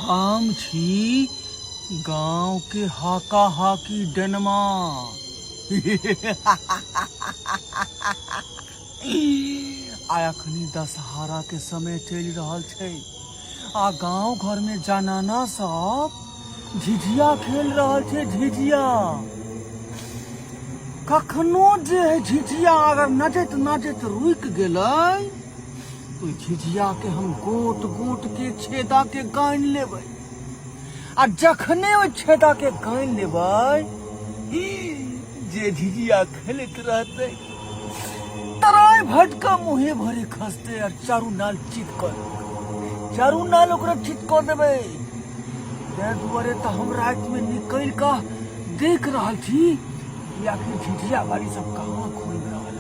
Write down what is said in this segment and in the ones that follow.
हम छी गांव के हाका हाकी डनमा। अखनी दशहरा के समय चल रहल छै आ गांव घर में जनाना सब झिझिया खेल रहल छै। झिझिया कखनो जे झिझिया अगर नचैत नचैत रुक गेलै तो झिझिया के हम गोट गोट के छेदा के गाइन लेबै आ जखने ओ छेदा के गाइन लेबै जे झिझिया खेलैत रहतै तराई भटका मुहे भरे खसते और चारू नाल चित कर देबै। चारू नाल ओकरा चित कर देबै। तै दुआरे तो हम रात में निकल का देख रहल छी कि आखिर झिझिया वाली सब कहाँ घूम रहल है।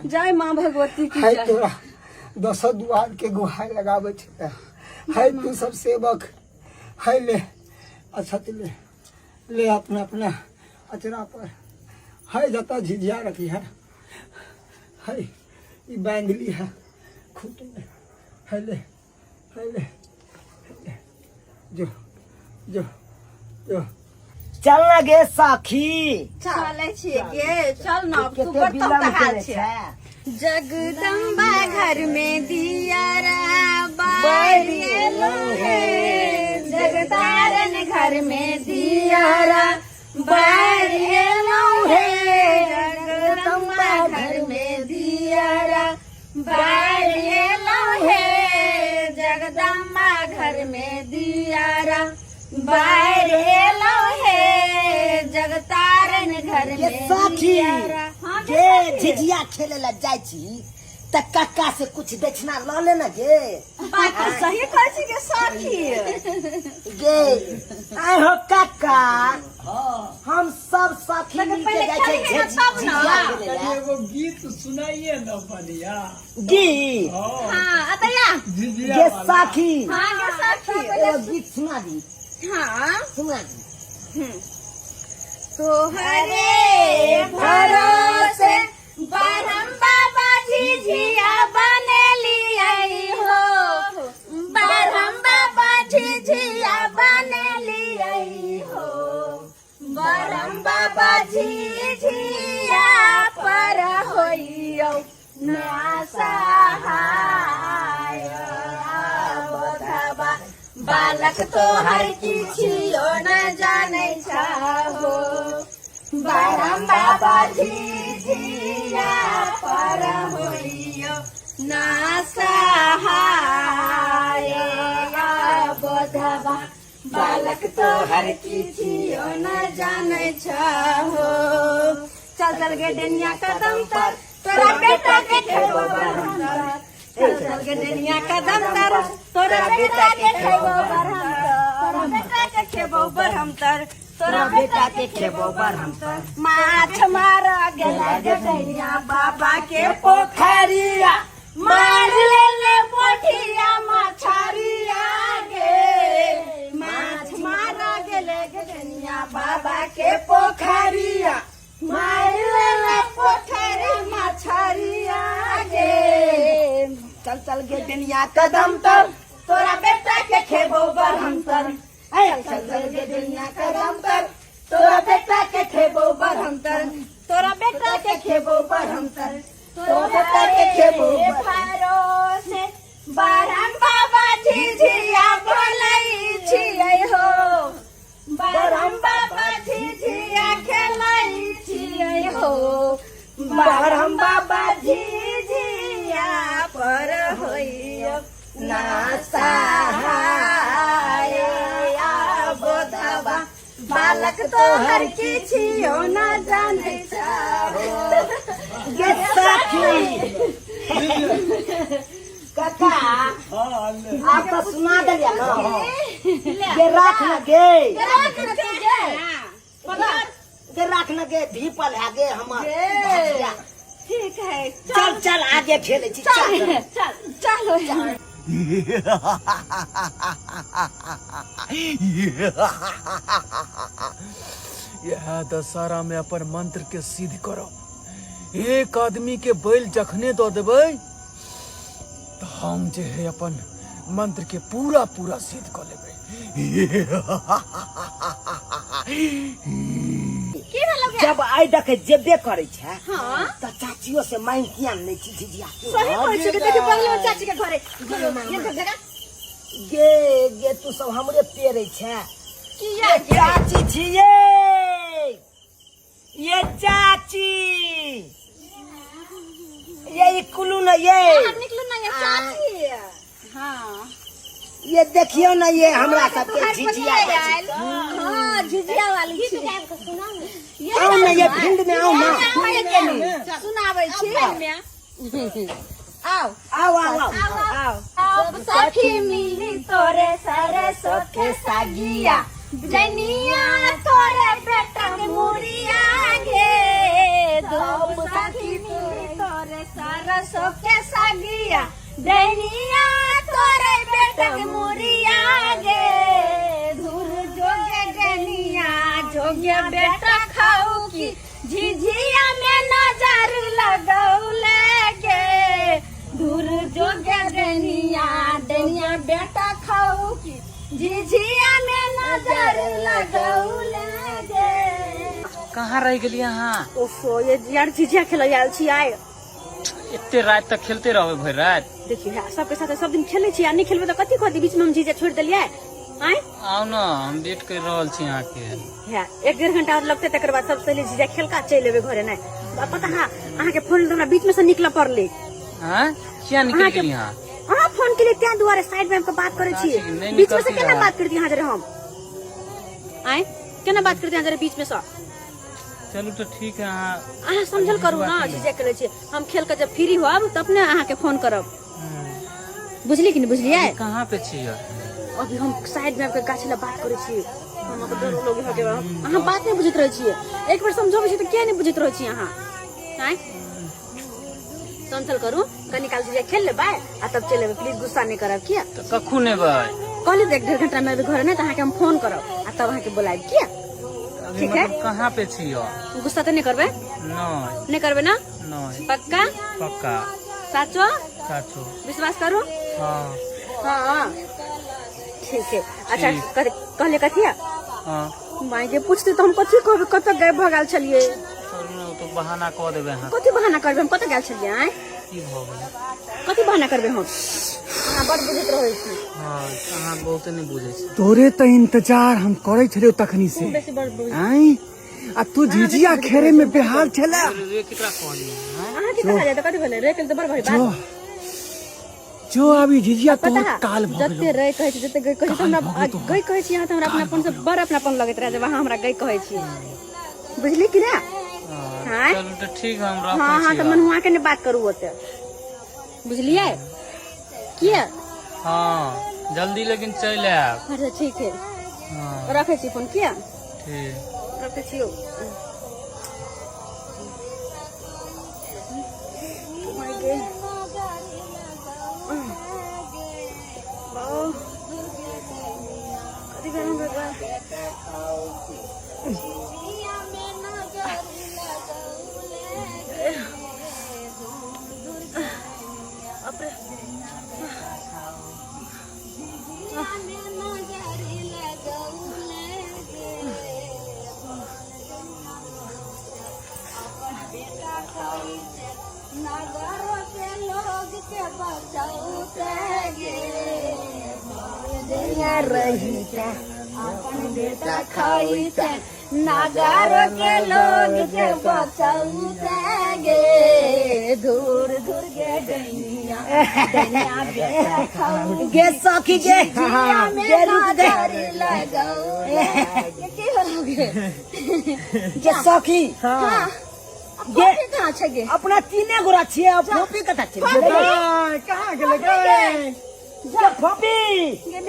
जय माँ भगवती की है तोरा 10 दुआर के गुहार लगावे छै। है तू सब सेवक है ले अच्छा ले ले अपना अपना अचरा पर है जता झिझिया रखी है ई बांध ली है खूट में है ले जो जो जो चल ना गे साखी। चले छिए गे चल ना तू बता कहाँ छै। जगदम्बा घर में दियारा बारियो है। जगतारन घर में दियारा बारियो है। जगदम्बा घर में दियारा बारियो है। जगदम्बा घर में दियारा बारियो है। जगतारन घर में दियारा। गे झिझिया खेले ला जाय छी त काका से कुछ दक्षिणा ल लेना गे। बात तो सही कहै छी गे साथी। गे आय हो काका हम सब साथी मिलके जाय छै झिझिया खेले ला। एगो गीत सुनाइए न बढ़िया गीत। हां अतया गे साथी। हां गे साथी एगो गीत सुना दी। हां सुना दी। तोहरे भरोसे बरम बाबा झिझिया बनेली आई हो। बरम बाबा झिझिया बनेली आई हो। बरम बाबा झिझिया पर होइयो ना सहाय। बोधबा बालक तोहर किछियो न जानै छहो। बरम बाबा झिझिया पर होइयो ना सहाय। बोधबा बालक तोहर किछियो न जानै छहो। चल चल गे डेनिया कदम तर तोरा बेटा के खेबो बरम तर। चल चल गे डेनिया कदम तर तोरा बेटा के खेबो बरम तर। तोरा बेटा के खेबो बरम तर। तोरा बेटा के खेबो बरम तर। माछ मार गेला गे डेनिया बाबा के पोखरिया। मार ले पोठिया मछरिया गे। माछ मार गेले गे डेनिया बाबा के पोखरिया। मार ले पोखरी मछरिया गे। चल चल गे डेनिया कदम तर तोरा बेटा के खेबो बरम तर। चल चल गे डेनिया कदम तर तोरा बेटा के खेबो बरम तर। तोरा बेटा के खेबो बरम तर। तोरा बेटा के खेबो भरोसे बरम बाबा झिझिया बोलै छियै हो। बरम बाबा झिझिया खेलै छियै हो। बरम बाबा झिझिया पर होइयो ना सहाय। बोधबा बालक तोहर किछियो न जानै छहो। गे साथी काका आप तो सुना दिया ना। गे राख ना गे। के रखना के धीपल है गे हम ये। ठीक है चल चल आगे खेले छी चल चल चलो यह दशहरा में अपन मंत्र के सिद्ध करो। एक आदमी के बैल जखने दो देबै तो हम जे है अपन मंत्र के पूरा पूरा सिद्ध कर लेबै। की भेलो गे? जब आई देखे जेबे करे छै हां त चाचियो से मांग किया नै छी झिझिया के सही कहै छी कि देखि बगल में चाची के घरे ये जगह गे गे तू सब हमरे पेरे छै किया गे? चाची छिए ये चाची ये कुलू न ये बाहर निकलो ना ये चाची। हां ये देखियो ना ये हमरा सबके झिझिया हां झिझिया वाली छी। ये आओ ना ये फील्ड में आओ ना सुनाबै छी। आओ आओ आओ आओ सब सखी मिली तोरे सारे सोखे सागिया जनिया तोरे बेटा के मुरिया गे। सब सखी मिली तोरे सारे सोखे सागिया जनिया तोरे बेटा के मुरिया गे। धुर जोगे जनिया जोगे बेटा खाऊ की झिझिया में नजर लगौले गे। धुर जोगे डनिया बेटा खाऊ की झिझिया में नजर लगौले गे। कहाँ रह गेली अहाँ? ओफो ये यार झिझिया खेले आयल छी आय। एते रात तक खेलते रहबे भर रात? देखिए सबके साथ सब दिन खेले छी आ नहीं खेलबे तो कथी कहती बीच में हम झिझिया छोड़ देलिए आय। आओ ना हम वेट कर रहल छी अहाँ के। है 1-1.5 घंटा और लगते तकर बाद सब सहेली झिझिया खेल का चल लेबे घरे नहीं। पता है अहाँ के फोन हमरा बीच में से निकल पड़ले। हां क्या निकल गेली अहाँ? हां फोन के लिए त्या दुआरे साइड में हम बात करे छी नहीं बीच में से निकलती केना है। बात करती हां जरे हम आय केना बात करती हां जरे बीच में से। चलो तो ठीक है अहाँ समझल करू ना झिझिया खेले छी हम खेल के जब फ्री होब तब ने अहाँ के फोन करब बुझली कि नहीं बुझलिए। कहाँ पे छियै? अभी हम साइड में आपके गाछी ला बात करे छी हम तो डर लोग हो के अहाँ बात नहीं बुझत रहे छी एक बार समझाबै छी तो क्या नहीं बुझत रहे छी अहाँ हैं। समझल करू कनी काल झिझिया खेल लेबै आ तब चलेबै प्लीज गुस्सा नहीं करब किया। तो कखू ने भाई कहली 1-1.5 घंटा में घर में तो अहाँ के हम फोन करब आ तब अहाँ के बुलाएब किया। अभी ठीक है। मतलब कहाँ पे छियै? गुस्सा तो नहीं करबे? नहीं करबे ना? नहीं पक्का पक्का साचो साचो विश्वास करू। हाँ हाँ ठीक है। अच्छा ठीक। कहले कथिया हाँ माई के पूछते तो हम कथी कहबे कत गए भगाल छलिए। चलू ना तो बहाना कह देबे अहाँ। कथी बहाना करबे हम कत गेल छलिए आय की भ गेलै? कथी बहाना करबे हम अहाँ बड़ बुझत रहै छी। हाँ अहाँ बहुते नहीं बुझे छी। तोरे तो इंतजार हम करे छलियो तखनी से बेसी बड़ बुझ आई आ तू झिझिया खेरे में बेहाल छला। रे केकरा कहली? अहाँ की कहा जाय त कथी भेले रे कल त बड़ भाई जो बात जो अभी झिझिया पता तोर है काल भ जत्ते गेलो। रह कहै छी जत्ते गई कहै छी हमरा गई कहै छी अहाँ त हमरा अपनापन से बड़ अपनापन लगैत रहे जब अहाँ हमरा गई कहै छी बुझली कि ना। हाँ चलू तो ठीक है हम हाँ रखै हाँ छी। तो मनुआ के ने बात करू ओते बुझलिए किया। हाँ जल्दी लेकिन चल आब। अच्छा ठीक है हाँ रखे छी फोन किया ठीक। रखे छियो। कथी करन बाबा अपरे नगर के लोग के बचाउते गे रही अपन बेटा खाइते नगर के लोग के बचाउते गे दूर दूर के डैनिया बेटा खाऊ गे सखी गे जिया में गे रुक दे नजर लगाऊ ये की होगे गे सखी हां गे कहां छै गे अपना तीने गोरा छिए अब फोपी कता छिए कहाँ गेले गे? गे फोपी गे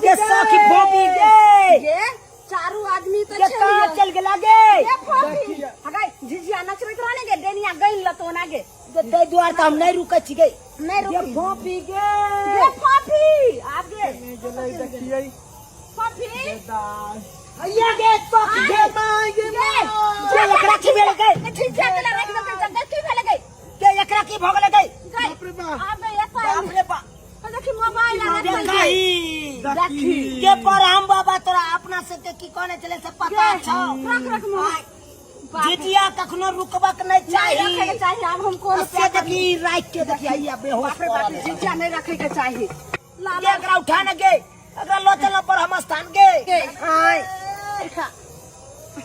गे सखी फोपी गे गे चारू आदमी तो के कहाँ चल गेला गे हगाई झिझिया नचबैत रहने गे डेनिया गई लतो ना गे ते द्वार त हम नहीं रुकै छिकै नहीं ये रुकी भोपी गे ये फाफी आगे देखिए फाफी ये गे तो गे मां गे जे एकरा की भेल गे झिझिया के रख दो जगह की भेल गई के एकरा की भगले गे बाप रे बाप आबे एता बाप रे बाप देखी मोबाइल आ देखी देखी के पर हम बाबा तोरा अपना से के की कोने चले से पता छौ रख रख मोबाइल जितिया कखनो रुकबाक नहीं नहीं रखे चाहिए के चाहिए अब हम कौन से देखी रात के देखी आई बेहोश बाप रे बाप झिझिया नहीं रखे के चाहिए ये एकरा उठा न गे अगर लो चलो पर हम स्थान गे हाय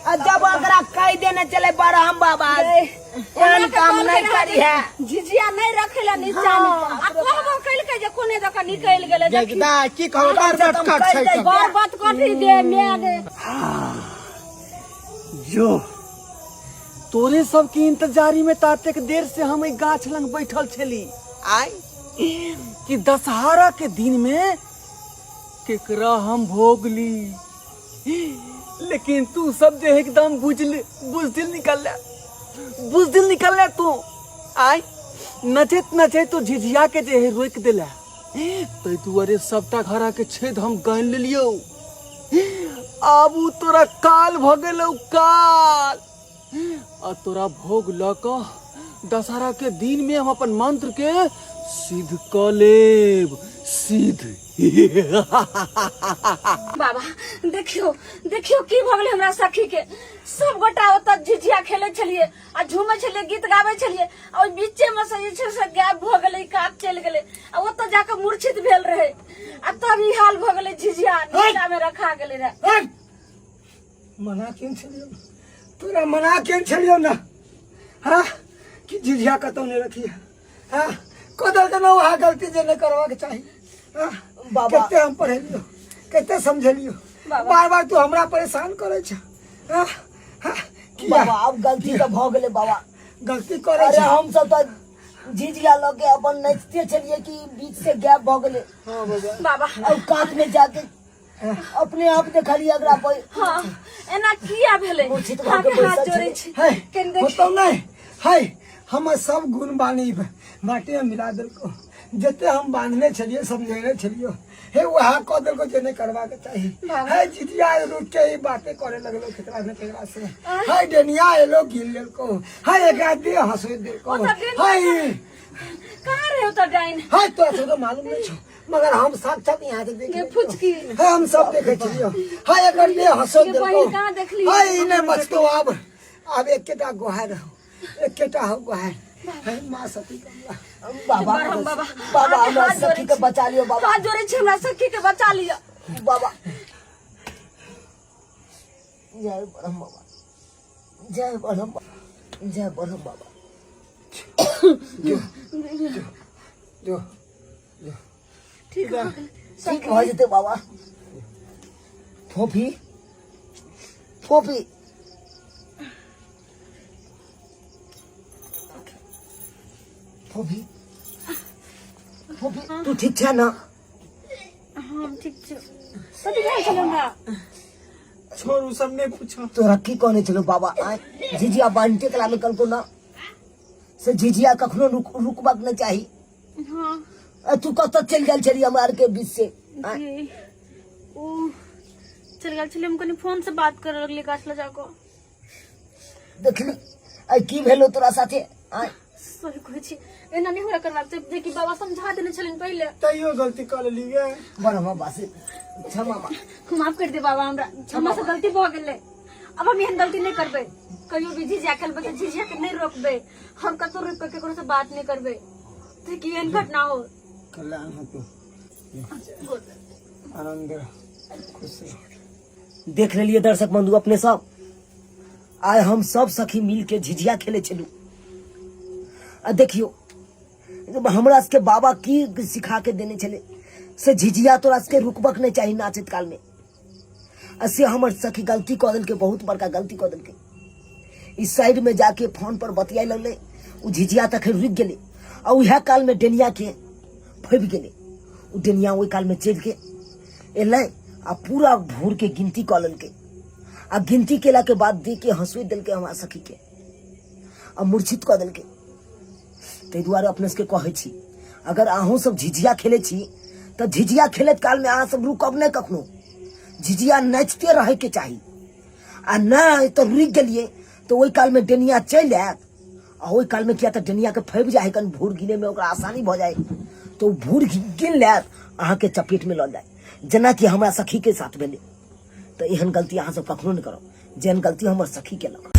जब अगर कह देने चले पर हम बाबा कोन काम नहीं करी है झिझिया नहीं रखेला नीचा में आ कहबो कइल के जे कोने दका निकल गेले देखी जगदा की कहू बार बार कट छै बार बात कथी दे मैं जो तोरे सब की इंतजारी में ताते के देर से हम एक गाछ लंग बैठल छली आई कि दशहरा के दिन में केकरा हम भोगली लेकिन तू सब जे एकदम बुझदिल निकल तू आई नचेत नचेत तो झिझिया के जे रोक दिला तो तू अरे सबटा घरा के छेद हम गान लेलियो अब उ तोरा काल भ गेलौ काल आ तोरा भोग ल क दशहरा के दिन में हम अपन मंत्र के सिद्ध क लेब सिद्ध बाबा देखियो देखियो की भगले हमरा सखी के सब गोटा ओत झिझिया खेले छलिए आ झूमे छलिए गीत गावे छलिए और बीचे में से जे छै से गायब भ गेलै काट चल गेलै आ ओत जाके मूर्छित भेल रहे आ तब ई हाल भ गेलै झिझिया नीचा में रखा गेलै रे मना केन छलियो तोरा मना केन छलियो ना हाँ कि झिझिया कतौ नहीं रखी है हाँ कदर के ना वहाँ गलती जे नहीं करवा के चाहिए हाँ बाबा। कितने हम पढ़ेलियो कितने समझलियो बाबा। बार बार तू हमरा परेशान करे छ हाँ हाँ किया बाबा अब गलती तो भ गेले बाबा गलती करे अरे छ हम सब तो झिझिया लगे अपन नचते चलिए कि बीच से गैप भ गेले हाँ बाबा बाबा और कात में जाके अपने आप देखलिए अगरा पर हाँ एना किया भेलै मूर्छित भ हाथ के हाथ बैसल जोड़े छै। छी है केन देख होतो नहीं है हम सब गुण बानी बाटे में मिला दिल को जते हम बांधने छलिए समझेने छलियो हे वहाँ क दिल को जेने करवा के चाहिए है जितिया रुक के ही बातें करे लगलो केकरा ने केकरा से है डेनिया एलो गिल लेल को है एकरा दे हंसे दे को ओ सब डेनिया है कहां रहे हो तो डाइन है तो तो मालूम नहीं छो मगर हम साक्षात यहाँ से देख ये फुचकी है हम सब देखे छलियो है एकर दे हंसे ये दे बहिन कहाँ देखली? को है इने बचतो अब एक केटा गोहार रहो एक केटा हो गोहार है मां सती कमला बाबा बरहम बाबा बाबा आगे हमरा हाथ जोड़े सखी के छी। बचा लियो बाबा हाथ जोड़े छी हमरा सखी के बचा लियो बाबा जय ब्रह्म बाबा जय ब्रह्म बाबा जय ब्रह्म बाबा जो ठीक है ठीक हो जते बाबा फोफी फोफी फोफी फोफी तू ठीक छै ना हम ठीक छी कथि भेल छल हमरा छोरू सब ने पूछो तोरा की कहने चलो बाबा आय झिझिया बांटे कला में कल को ना से झिझिया कखनो रुकबाक नहीं चाही हां तू कत चल गेल छली हमरा के बीच से ओ चल गेल छले हम कनी फोन से बात कर लगली गाछ लगा को देखली आई की भेलो तोरा साथे आय सही कहै छी एना नहीं हमरा करबाक छै देखि बाबा समझा देने छलन पहले तैयो गलती कर लिए बरहमा बासे क्षमा मा माफ कर दे बाबा हमरा हमरा से गलती भ गेलै अब हम एहन गलती नहीं करबे कहियो भी झिझिया खेलबे तो झिझिया के नहीं रोकबे हम कतो रुक के केकरो से बात नहीं करबे देखि एहन घटना हो कल्याण हो तो आनंद खुश रहो। देख लेलिए दर्शक बंधु अपने सब आय हम सब सखी मिल के झिझिया खेले छलू आ देखियो हमरा के बाबा की सिखा के देने छले से झिझिया तोरा के रुकबक नहीं चाहिए नाचत काल में से हमर सखी गलती कऽ देलके बहुत बड़का गलती कऽ देलके इस साइड में जाके फोन पर बतियाए लगले उ झिझिया तक रुक गेले आ उहे काल में डेनिया के फैब गेले उ डेनिया ओहि काल में चल के एलै आ पूरा भोर के गिनती कऽ लेलके आ गिनती केला के बाद दी के हंसुई दिल के हमारा सखी के आ मूर्छित कऽ देलकै। ताहि दुआरे अपने सबके कहै छी, अगर अहूँ सब झिझिया खेले छी तऽ झिझिया खेलैत काल में अहाँ सब रुकब नहीं कखनो। झिझिया नाचते रहे के चाही, आ नहीं तो रुक गेलिए तो ओहि काल में डेनिया चलि आयत। आ ओहि काल में किया तऽ डेनिया के फैब जाए कन भूर गिने में ओकरा आसानी भ जाए, तो भूर गिन लेत अहाँ के चपेट में लऽ जाए, जेना कि हमरा सखी के साथ भेलै। तो एहन गलती अहाँ सब कखनो नहीं करब जेहन गलती हमर सखी केलक।